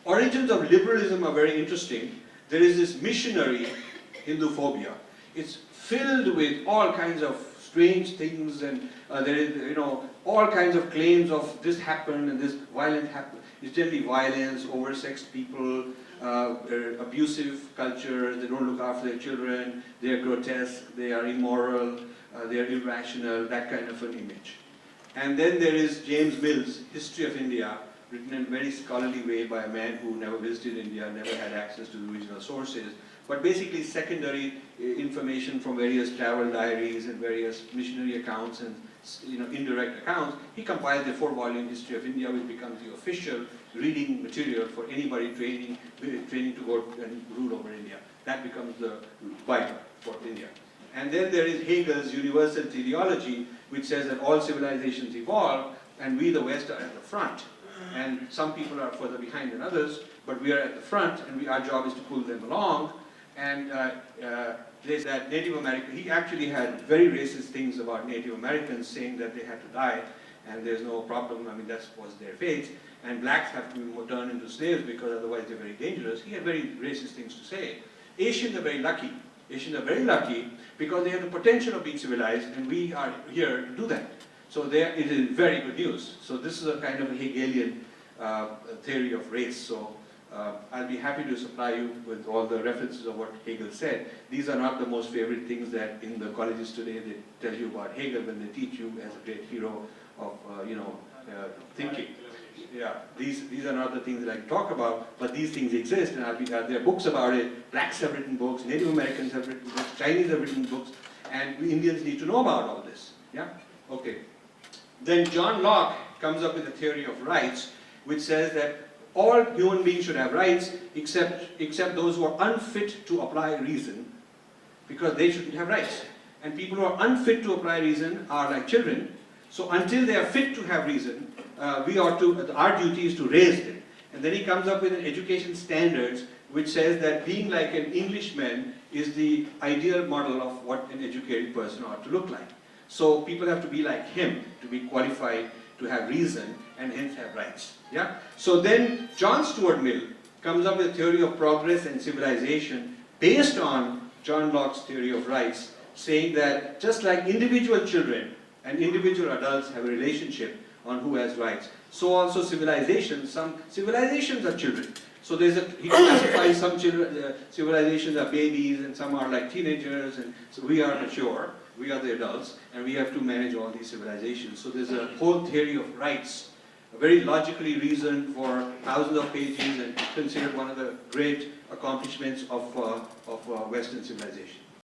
origins of liberalism are very interesting. There is this missionary Hinduphobia. It's filled with all kinds of strange things, and there is, all kinds of claims of this happened and this violent happened. It's generally violence, oversexed people, abusive culture, they don't look after their children, they are grotesque, they are immoral, they are irrational, that kind of an image. And then there is James Mill's History of India, written in a very scholarly way by a man who never visited India, never had access to the original sources, but basically secondary information from various travel diaries and various missionary accounts and indirect accounts. He compiled a 4-volume History of India, which becomes the official reading material for anybody training to go and rule over India. That becomes the Bible for India. And then there is Hegel's Universal Teleology, which says that all civilizations evolve and we, the West, are at the front. And some people are further behind than others, but we are at the front, and our job is to pull them along. And there's that Native American, he actually had very racist things about Native Americans, saying that they had to die, and there's no problem, I mean, that was their fate. And blacks have to be turned into slaves because otherwise they're very dangerous. He had very racist things to say. Asians are very lucky. Asians are very lucky because they have the potential of being civilized, and we are here to do that. So there, it is very good news. So this is a kind of a Hegelian theory of race. So I'll be happy to supply you with all the references of what Hegel said. These are not the most favorite things that in the colleges today they tell you about Hegel when they teach you as a great hero of thinking. Yeah, these are not the things that I talk about, but these things exist, and there are books about it. Blacks have written books, Native Americans have written books, Chinese have written books, and we Indians need to know about all this. Yeah? Okay. Then John Locke comes up with a theory of rights, which says that all human beings should have rights except those who are unfit to apply reason, because they shouldn't have rights. And people who are unfit to apply reason are like children, so until they are fit to have reason, our duty is to raise them. And then he comes up with an education standards which says that being like an Englishman is the ideal model of what an educated person ought to look like. So people have to be like him to be qualified to have reason and hence have rights. Yeah? So then John Stuart Mill comes up with a theory of progress and civilization based on John Locke's theory of rights, saying that just like individual children and individual adults have a relationship on who has rights, so also civilizations, some civilizations are children. So he classifies some civilizations are babies and some are like teenagers, and so we are mature, we are the adults, and we have to manage all these civilizations. So there's a whole theory of rights, very logically reasoned for thousands of pages and considered one of the great accomplishments of Western civilization.